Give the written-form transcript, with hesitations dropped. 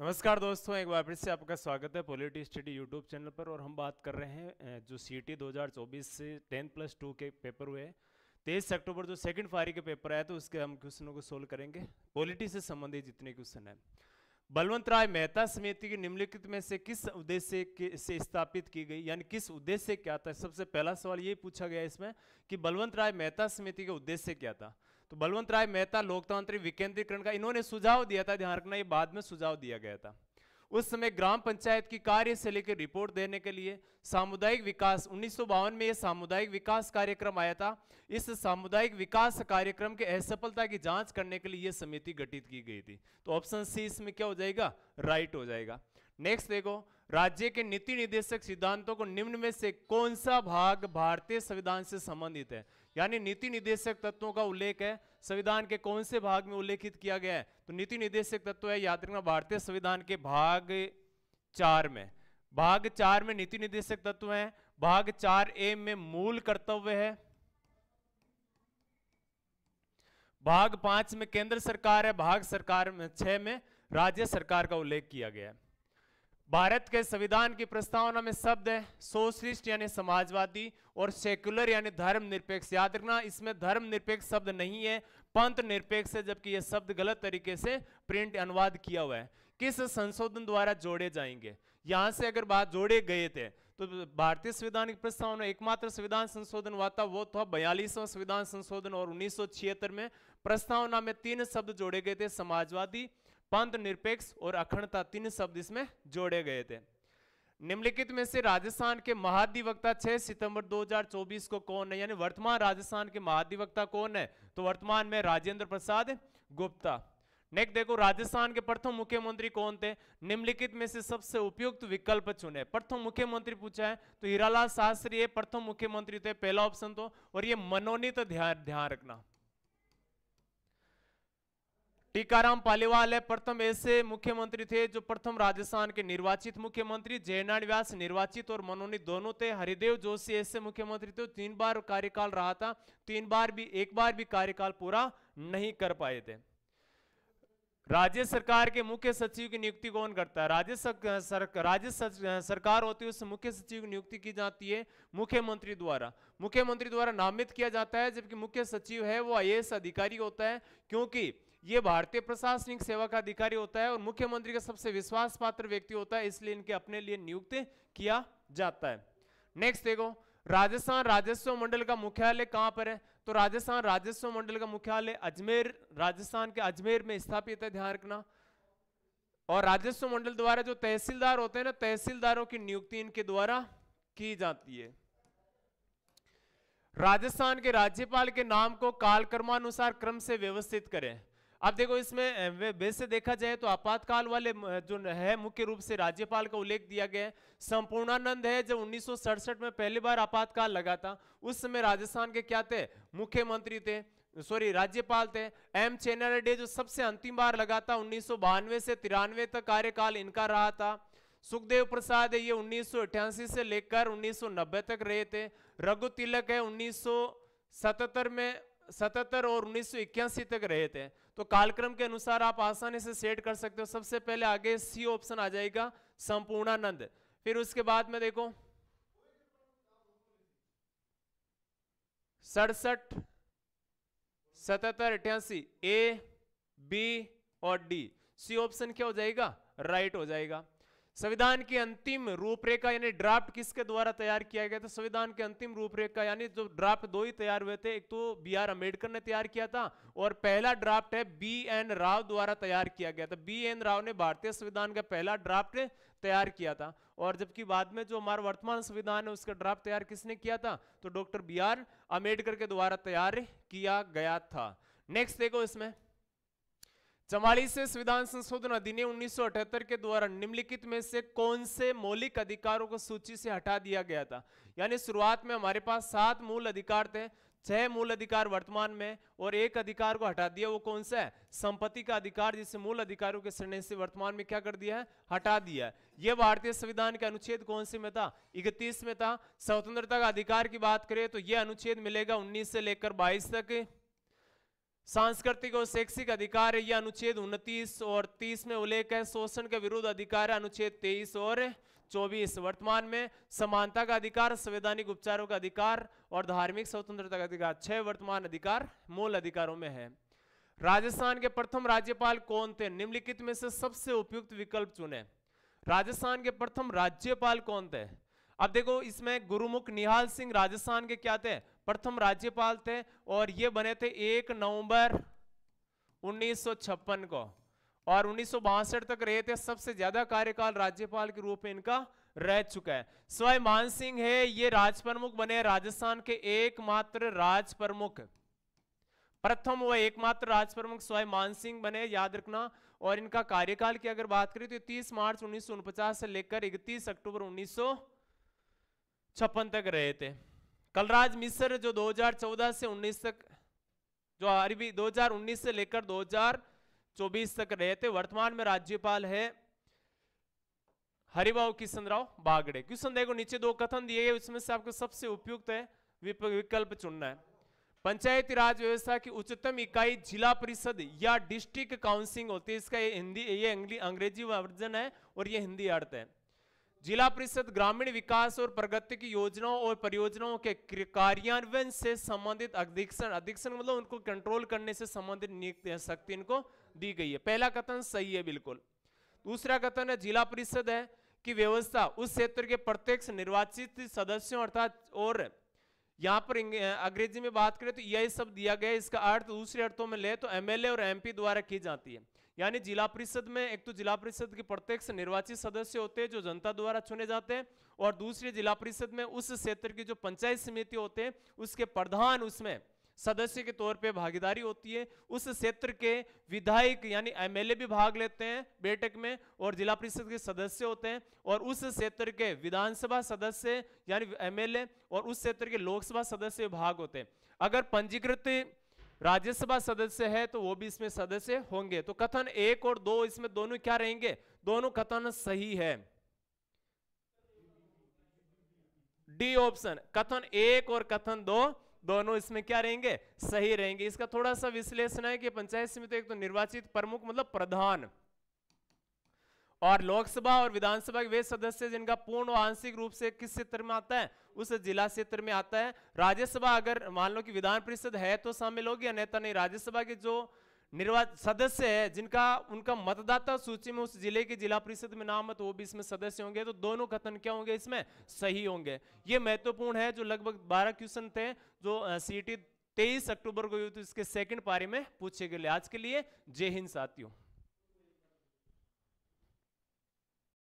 नमस्कार दोस्तों, एक बार फिर से आपका स्वागत है पॉलिटी स्टडी यूट्यूब चैनल पर। और हम बात कर रहे हैं जो सीटी 2024 से 10+2 के पेपर हुए। 23 अक्टूबर जो सेकंड पारी के पेपर आया तो उसके हम क्वेश्चनों को सोल्व करेंगे। पॉलिटी से संबंधित जितने क्वेश्चन हैं। बलवंत राय मेहता समिति की निम्नलिखित में से किस उद्देश्य से स्थापित की गई, यानी किस उद्देश्य क्या था। सबसे पहला सवाल ये पूछा गया इसमें कि बलवंत राय मेहता समिति का उद्देश्य क्या था। तो बलवंत राय मेहता लोकतांत्रिक विकेंद्रीकरण का इन्होंने सुझाव दिया था। ध्यान रखना, ये बाद में सुझाव दिया गया था। उस समय ग्राम पंचायत की कार्य से लेकर रिपोर्ट देने के लिए सामुदायिक विकास 1952 में यह सामुदायिक विकास कार्यक्रम आया था। इस सामुदायिक विकास कार्यक्रम के असफलता की जांच करने के लिए यह समिति गठित की गई थी। तो ऑप्शन सी इसमें क्या हो जाएगा, राइट हो जाएगा। नेक्स्ट देखो, राज्य के नीति निर्देशक सिद्धांतों को निम्न में से कौन सा भाग भारतीय संविधान से संबंधित है। यानी नीति निर्देशक तत्वों का उल्लेख है संविधान के कौन से भाग में उल्लेखित किया गया है। तो नीति निर्देशक तत्व है, याद रखना, भारतीय संविधान के भाग 4 में। भाग 4 में नीति निर्देशक तत्व है। भाग 4A में मूल कर्तव्य है। भाग 5 में केंद्र सरकार है। भाग 6 में राज्य सरकार का उल्लेख किया गया है। भारत के संविधान की प्रस्तावना में शब्द है सोशलिस्ट यानी समाजवादी और सेक्युलर यानी धर्मनिरपेक्ष। याद रखना, इसमें धर्मनिरपेक्ष शब्द नहीं है, पंथ निरपेक्ष है, जबकि यह शब्द गलत तरीके से प्रिंट अनुवाद किया हुआ है। किस संशोधन द्वारा जोड़े जाएंगे। यहां से अगर बात जोड़े गए थे तो भारतीय संविधान की प्रस्तावना एकमात्र संविधान संशोधन हुआ था, वो था 42वां संविधान संशोधन। और 1976 में प्रस्तावना में 3 शब्द जोड़े गए थे, समाजवादी, पंथ निरपेक्ष और अखंडता। 3 शब्द इसमें जोड़े गए थे। निम्नलिखित में से राजस्थान के महाधिवक्ता 6 सितंबर 2024 को कौन है, यानी वर्तमान राजस्थान के महाधिवक्ता कौन है। तो वर्तमान में राजेंद्र प्रसाद गुप्ता। नेक्स्ट देखो, राजस्थान के प्रथम मुख्यमंत्री कौन थे। निम्नलिखित में से सबसे उपयुक्त विकल्प चुने। प्रथम मुख्यमंत्री पूछा है तो हीरालाल शास्त्री ये प्रथम मुख्यमंत्री थे, पहला ऑप्शन तो। और ये मनोनीत, ध्यान रखना। टीकाराम पालीवाल है, प्रथम ऐसे मुख्यमंत्री थे जो प्रथम राजस्थान के निर्वाचित मुख्यमंत्री। जयनारायण व्यास निर्वाचित और मनोनीत दोनों थे। हरिदेव जोशी ऐसे मुख्यमंत्री थे, 3 बार कार्यकाल रहा था, 3 बार भी, एक बार भी कार्यकाल पूरा नहीं कर पाए थे। राज्य सरकार के मुख्य सचिव की नियुक्ति कौन करता है। राज्य सरकार होती है, उस मुख्य सचिव की नियुक्ति की जाती है मुख्यमंत्री द्वारा। मुख्यमंत्री द्वारा नामित किया जाता है, जबकि मुख्य सचिव है वो IAS अधिकारी होता है, क्योंकि ये भारतीय प्रशासनिक सेवा का अधिकारी होता है और मुख्यमंत्री का सबसे विश्वास पात्र व्यक्ति होता है, इसलिए इनके अपने लिए नियुक्त किया जाता है। नेक्स्ट देखो, राजस्थान राजस्व मंडल का मुख्यालय कहां पर है। तो राजस्थान राजस्व मंडल का मुख्यालय अजमेर, राजस्थान के अजमेर में स्थापित है, ध्यान रखना। और राजस्व मंडल द्वारा जो तहसीलदार होते हैं ना, तहसीलदारों की नियुक्ति इनके द्वारा की जाती है। राजस्थान के राज्यपाल के नाम को कालक्रमानुसार क्रम से व्यवस्थित करें। अब देखो, इसमें वैसे देखा जाए तो आपातकाल वाले जो है मुख्य रूप से राज्यपाल का उल्लेख दिया गया है। संपूर्णानंद है, जब 1967 में पहली बार आपातकाल लगा था, उस समय राजस्थान के क्या थे, मुख्यमंत्री थे, राज्यपाल थे। M चेन्नारेड्डी जो सबसे अंतिम बार लगा था, 1992 से 93 तक कार्यकाल इनका रहा था। सुखदेव प्रसाद है, ये 1988 से लेकर 1990 तक रहे थे। रघु तिलक है, 1977 में 77 और 1981 तक रहे थे। तो कालक्रम के अनुसार आप आसानी से सेट कर सकते हो। सबसे पहले आगे सी ऑप्शन आ जाएगा, संपूर्णानंद। फिर उसके बाद में देखो 67, 77, 88, A, B और D। सी ऑप्शन क्या हो जाएगा, राइट हो जाएगा। संविधान की अंतिम रूपरेखा यानी ड्राफ्ट किसके द्वारा तैयार किया गया था। संविधान की अंतिम रूपरेखा यानी जो ड्राफ्ट 2 ही तैयार हुए थे, एक तो BR अम्बेडकर ने तैयार किया था और पहला ड्राफ्ट है BN राव द्वारा तैयार किया गया था। BN राव ने भारतीय संविधान का पहला ड्राफ्ट तैयार किया था। और जबकि बाद में जो हमारा वर्तमान संविधान है उसका ड्राफ्ट तैयार किसने किया था, तो डॉक्टर BR अम्बेडकर के द्वारा तैयार किया गया था। नेक्स्ट देखो, इसमें 44वें संविधान संशोधन अधिनियम 1978 के द्वारा निम्नलिखित में से कौन से मौलिक अधिकारों को सूची से हटा दिया गया था। यानी शुरुआत में हमारे पास 7 मूल अधिकार थे, 6 मूल अधिकार वर्तमान में और 1 अधिकार को हटा दिया। वो कौन सा है, संपत्ति का अधिकार, जिसे मूल अधिकारों के श्रेणी से वर्तमान में क्या कर दिया है, हटा दिया है। यह भारतीय संविधान के अनुच्छेद कौन से में था, 31 में था। स्वतंत्रता का अधिकार की बात करें तो यह अनुच्छेद मिलेगा 19 से लेकर 22 तक। सांस्कृतिक और शैक्षिक अधिकार है, यह अनुच्छेद 29 और 30 में उल्लेख है। शोषण के विरुद्ध अधिकार है, अनुच्छेद 23 और 24। वर्तमान में समानता का अधिकार, संवैधानिक उपचारों का अधिकार और धार्मिक स्वतंत्रता का अधिकार, 6 वर्तमान अधिकार मूल अधिकारों में है। राजस्थान के प्रथम राज्यपाल कौन थे? निम्नलिखित में से सबसे उपयुक्त विकल्प चुने। राजस्थान के प्रथम राज्यपाल कौन थे? अब देखो इसमें गुरुमुख निहाल सिंह राजस्थान के क्या थे? प्रथम राज्यपाल थे और ये बने थे 1 नवंबर 1956 को और 1962 तक रहे थे। सबसे ज्यादा कार्यकाल राज्यपाल के रूप में इनका रह चुका है। सवाई मान सिंह है, ये राज प्रमुख बने राजस्थान के एकमात्र राज प्रमुख, प्रथम व एकमात्र राज प्रमुख सवाई मान सिंह बने, याद रखना। और इनका कार्यकाल की अगर बात करें तो 30 मार्च 1949 से लेकर 31 अक्टूबर 1956 तक रहे थे। कलराज मिश्र जो 2014 से 19 तक, जो अरबी 2019 से लेकर 2024 तक रहे थे। वर्तमान में राज्यपाल है हरिभाऊ किशनराव बागड़े। क्वेश्चन देखो, नीचे 2 कथन दिए गए, उसमें से आपको सबसे उपयुक्त है विकल्प चुनना है। पंचायती राज व्यवस्था की उच्चतम इकाई जिला परिषद या डिस्ट्रिक्ट काउंसिल होती है। इसका ये अंग्रेजी वर्जन है और ये हिंदी अर्थ है। जिला परिषद ग्रामीण विकास और प्रगति की योजनाओं और परियोजनाओं के कार्यान्वयन से संबंधित अधीक्षण मतलब उनको कंट्रोल करने से संबंधित नियुक्त शक्ति इनको दी गई है। पहला कथन सही है बिल्कुल। दूसरा कथन है जिला परिषद है कि व्यवस्था उस क्षेत्र के प्रत्यक्ष निर्वाचित सदस्यों अर्थात, और यहाँ पर अंग्रेजी में बात करें तो यही सब दिया गया है। इसका अर्थ दूसरे अर्थों में ले तो एमएलए और एमपी द्वारा की जाती है। यानी जिला परिषद में एक तो जिला परिषद के प्रत्यक्ष निर्वाचित सदस्य होते हैं जो जनता द्वारा चुने जाते हैं, और दूसरी जिला परिषद में उस क्षेत्र की जो पंचायत समिति होते हैं उसके प्रधान उसमें सदस्य के तौर पे भागीदारी होती है। उस क्षेत्र के विधायक यानी एमएलए भी भाग लेते हैं बैठक में और जिला परिषद के सदस्य होते हैं, और उस क्षेत्र के विधानसभा सदस्य यानी एमएलए और उस क्षेत्र के लोकसभा सदस्य भाग होते हैं। अगर पंजीकृत राज्यसभा सदस्य है तो वो भी इसमें सदस्य होंगे। तो कथन 1 और 2 इसमें दोनों क्या रहेंगे? दोनों कथन सही है। डी ऑप्शन, कथन 1 और कथन 2 दोनों इसमें क्या रहेंगे? सही रहेंगे। इसका थोड़ा सा विश्लेषण है कि पंचायत समिति एक तो निर्वाचित प्रमुख मतलब प्रधान, और लोकसभा और विधानसभा के वे सदस्य जिनका पूर्ण व आंशिक रूप से किस क्षेत्र में आता है? उस जिला क्षेत्र में आता है। राज्यसभा अगर मान लो कि विधान परिषद है तो शामिल होगी, अन्यथा नहीं। राज्यसभा के जो निर्वाचित सदस्य है जिनका उनका मतदाता सूची में उस जिले की जिला परिषद में नाम है तो वो भी इसमें सदस्य होंगे। तो दोनों कथन क्या होंगे? इसमें सही होंगे। ये महत्वपूर्ण है, जो लगभग 12 क्वेश्चन थे जो सीटी 23 अक्टूबर को इसके सेकंड पारी में पूछे गए। आज के लिए जय हिंद साथियों।